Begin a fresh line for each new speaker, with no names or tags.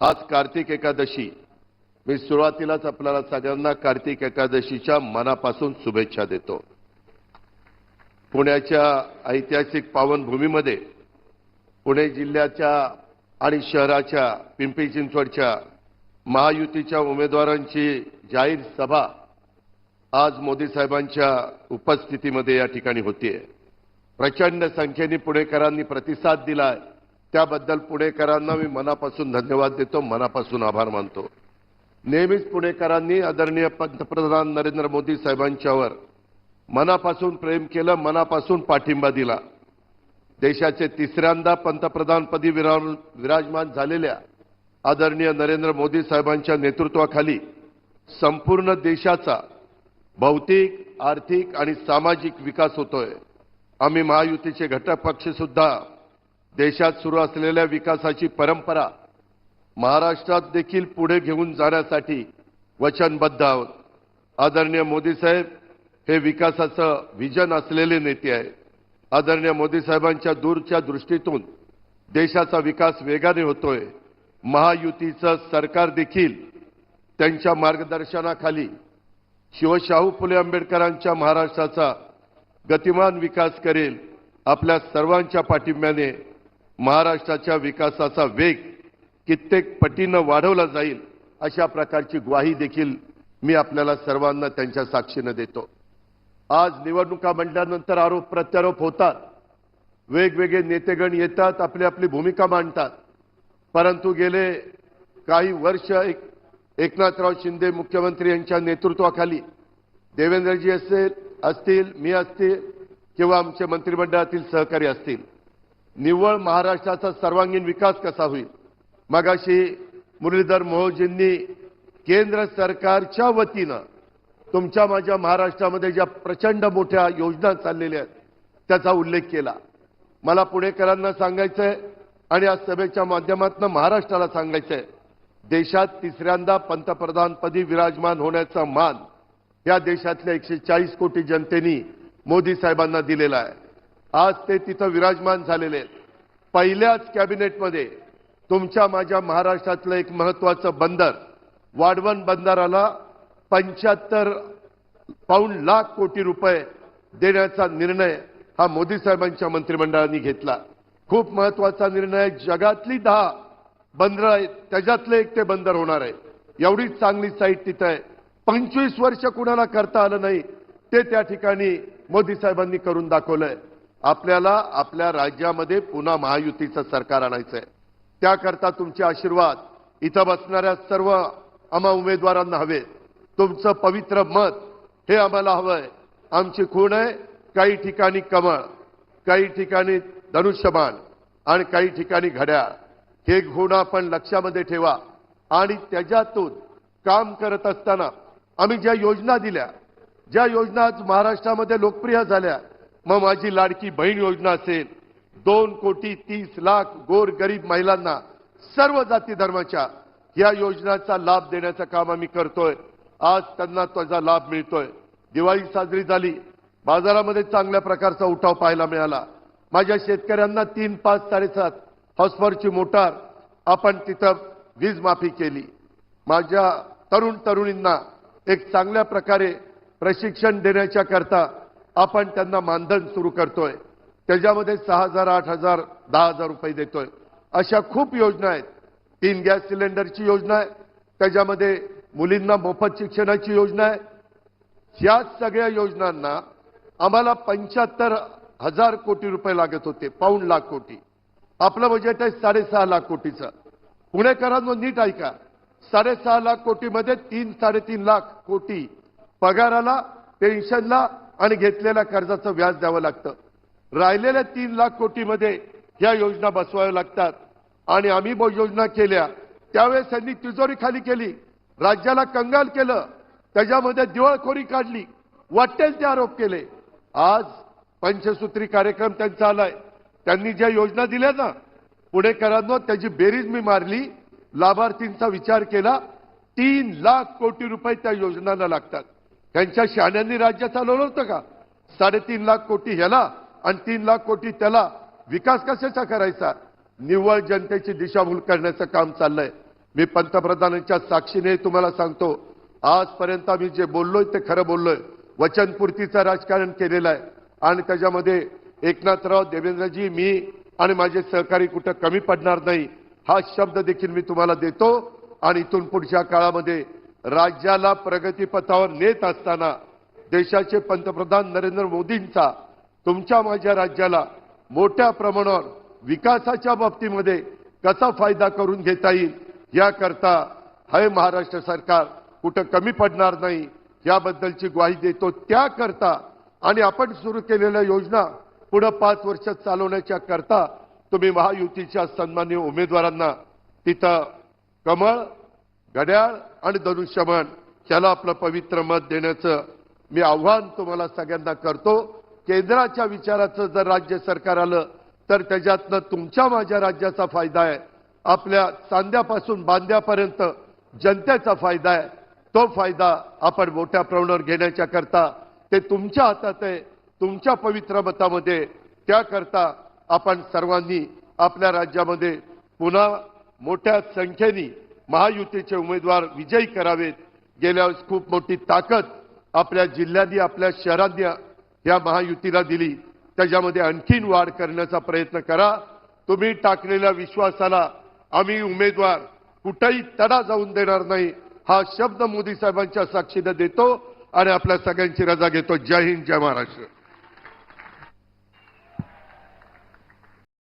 आज कार्तिक एकादशी। मी सुरुवातीलाच आपल्याला सगळ्यांना कार्तिक एकादशीच्या मनापासून शुभेच्छा देतो। पुण्याच्या ऐतिहासिक पावनभूमीमध्ये पुणे जिल्ह्याच्या आणि शहराच्या पिंपरी चिंचवडच्या महायुतीच्या उमेदवारांची जाहीर सभा आज मोदी साहेबांच्या उपस्थितीमध्ये या ठिकाणी होतीये। प्रचंड संख्येने पुणेकरांनी प्रतिसाद दिलाय, त्याबद्दल पुणेकरांना मी मनापासून धन्यवाद देतो, मनापासून आभार मानतो। नेहमीच पुणेकरांनी आदरणीय पंतप्रधान नरेंद्र मोदी साहेबांच्यावर मनापासून प्रेम केलं, मनापासून पाठिंबा दिला। देशाचे तिसऱ्यांदा पंतप्रधानपदी विराजमान झालेल्या आदरणीय नरेंद्र मोदी साहेबांच्या नेतृत्वाखाली संपूर्ण देशाचा भौतिक, आर्थिक आणि सामाजिक विकास होतोय। आम्ही महायुतीचे घटक पक्ष सुद्धा देशात सुरू असलेल्या विकासाची परंपरा महाराष्ट्रात देखील पुढे घेऊन जाण्यासाठी वचनबद्ध आहोत। आदरणीय मोदी साहेब हे विकासाचं विजन असलेले नेते आहेत। आदरणीय मोदी साहेबांच्या दूरच्या दृष्टीतून देशाचा विकास वेगाने होतोय। महायुतीचं सरकार देखील त्यांच्या मार्गदर्शनाखाली शिवशाहू फुले आंबेडकरांच्या महाराष्ट्राचा गतिमान विकास करेल। आपल्या सर्वांच्या पाठिंब्याने महाराष्ट्राच्या विकासाचा वेग कित्येक पटीनं वाढवला जाईल, अशा प्रकारची ग्वाही देखील मी आपल्याला सर्वांना त्यांच्या साक्षीने देतो। आज निवडणुका म्हटल्यानंतर आरोप प्रत्यारोप होतात, वेगवेगळे नेतेगण येतात, आपली आपली भूमिका मांडतात, परंतु गेले काही वर्ष एकनाथराव शिंदे मुख्यमंत्री यांच्या नेतृत्वाखाली देवेंद्रजी असतील, मी असतील किंवा आमचे मंत्रिमंडळातील सहकारी असतील, निव्वळ महाराष्ट्राचा सर्वांगीण विकास कसा होईल। मगाशी मुरलीधर मोहोळजींनी केंद्र सरकारच्या वतीनं तुमच्या माझ्या महाराष्ट्रामध्ये ज्या प्रचंड मोठ्या योजना चाललेल्या आहेत त्याचा उल्लेख केला। मला पुणेकरांना सांगायचंय आणि आज सभेच्या माध्यमातून महाराष्ट्राला सांगायचंय, देशात तिसऱ्यांदा पंतप्रधानपदी विराजमान होण्याचा मान या देशातल्या 140 कोटी जनतेने मोदी साहेबांना दिलेला आहे। आज ते तिथं विराजमान झालेले आहेत। पहिल्याच कॅबिनेटमध्ये तुमच्या माझ्या महाराष्ट्रातलं एक महत्त्वाचं बंदर वाढवण बंदराला 75 पाऊण लाख कोटी रुपये देण्याचा निर्णय हा मोदी साहेबांच्या मंत्रिमंडळाने घेतला। खूप महत्त्वाचा निर्णय। जगातली 10 बंदरं आहेत, त्याच्यातलं एक ते बंदर होणार आहे। एवढी चांगली साईट तिथं आहे, 25 वर्ष कुणाला करता आलं नाही, ते त्या ठिकाणी मोदी साहेबांनी करून दाखवलंय। आपल्याला आपल्या राज्यामध्ये पुन्हा महायुतीचं सरकार आणायचंय, त्याकरता तुमचे आशीर्वाद इथं बसणाऱ्या सर्व आम्हा उमेदवारांना हवे। तुमचं पवित्र मत हे आम्हाला हवंय। आमची खूण आहे, काही ठिकाणी कमळ, काही ठिकाणी धनुष्यबाण आणि काही ठिकाणी घड्याळ। हे गुण आपण लक्षामध्ये ठेवा आणि त्याच्यातून काम करत असताना आम्ही ज्या योजना दिल्या, ज्या योजना आज महाराष्ट्रामध्ये लोकप्रिय झाल्या, मग माझी लाडकी बहीण योजना असेल, 2,30,00,000 गोरगरीब महिलांना सर्व जाती धर्माच्या या योजनांचा लाभ देण्याचं काम आम्ही करतोय। आज त्यांना त्याचा लाभ मिळतोय। दिवाळी साजरी झाली, बाजारामध्ये चांगल्या प्रकारचा उठाव पाहायला मिळाला। माझ्या शेतकऱ्यांना 3, 5, 7.5 हॉर्सपॉवरची मोटार आपण तिथं वीज माफी केली। माझ्या तरुणींना एक चांगल्या प्रकारे प्रशिक्षण देण्याच्या करता आपण त्यांना मानधन सुरू करतोय, त्याच्यामध्ये 6,000, 8,000, 10,000 रुपये देतोय। अशा खूप योजना आहेत। 3 गॅस सिलेंडरची योजना आहे, त्याच्यामध्ये मुलींना मोफत शिक्षणाची योजना आहे। या सगळ्या योजनांना आम्हाला 75,000 कोटी रुपये लागत होते, पाऊण लाख कोटी। आपलं बजेट आहे 6.5 लाख कोटीचं। पुणेकरांनो नीट ऐका, 6.5 लाख कोटीमध्ये 3-3.5 लाख कोटी पगाराला, पेन्शनला आणि घेतलेल्या कर्जाचं व्याज द्यावं लागतं। राहिलेल्या 3 लाख कोटीमध्ये या योजना बसवाव्या लागतात। आणि आम्ही योजना केल्या त्यावेळेस त्यांनी तिजोरी खाली केली, राज्याला कंगाल केलं, त्याच्यामध्ये दिवाळखोरी काढली, वाटेल ते आरोप केले। आज पंचसूत्री कार्यक्रम त्यांचा आलाय, त्यांनी ज्या योजना दिल्या ना पुणेकरांनो, त्याची बेरीज मी मारली, लाभार्थींचा विचार केला, 3 लाख कोटी रुपये त्या योजनांना लागतात। त्यांच्या शहाण्यांनी राज्य चालवलं होतं का? 3.5 लाख कोटी ह्याला आणि 3 लाख कोटी त्याला विकास कशाचा करायचा? निव्वळ जनतेची दिशाभूल करण्याचं काम चाललंय। मी पंतप्रधानांच्या साक्षीने तुम्हाला सांगतो, आजपर्यंत आम्ही जे बोललोय ते खरं बोललोय. वचनपूर्तीचं राजकारण केलेलं आहे आणि त्याच्यामध्ये एकनाथराव, देवेंद्रजी, मी आणि माझे सहकारी कुठं कमी पडणार नाही हा शब्द देखील मी तुम्हाला देतो. आणि इथून पुढच्या काळामध्ये राज्याला प्रगतीपथावर नेत असताना देशाचे पंतप्रधान नरेंद्र मोदींचा तुमच्या माझ्या राज्याला मोठ्या प्रमाणावर विकासाच्या बाबतीमध्ये कसा फायदा करून घेता येईल याकरता हे महाराष्ट्र सरकार कुठं कमी पडणार नाही याबद्दलची ग्वाही देतो. त्याकरता आणि आपण सुरू केलेल्या योजना पुढे 5 वर्ष चालवण्याच्या करता तुम्ही महायुतीच्या सन्माननीय उमेदवारांना तिथं कमळ, घड्याळ आणि धनुष्यबाण याला आपलं पवित्र मत देण्याचं मी आव्हान तुम्हाला सगळ्यांना करतो. केंद्राच्या विचाराचं जर राज्य सरकार आलं तर त्याच्यातनं तुमच्या माझ्या राज्याचा फायदा आहे. आपल्या सांध्यापासून बांध्यापर्यंत जनतेचा फायदा आहे. तो फायदा आपण मोठ्या प्रमाणावर घेण्याच्या करता ते तुमच्या हातात आहे, तुमच्या पवित्र मतामध्ये. त्याकरता आपण सर्वांनी आपल्या राज्यामध्ये पुन्हा मोठ्या संख्येने महायुतीचे उमेदवार विजयी करावेत. गेल्या वेळेस खूप मोठी ताकद आपल्या जिल्ह्यांनी, आपल्या शहरांनी या महायुतीला दिली. त्याच्यामध्ये आणखीन वाढ करण्याचा प्रयत्न करा. तुम्ही टाकलेल्या विश्वासाला आम्ही उमेदवार कुठेही तडा जाऊन देणार नाही हा शब्द मोदी साहेबांच्या साक्षीने देतो आणि आपल्या सगळ्यांची रजा घेतो. जय हिंद, जय महाराष्ट्र.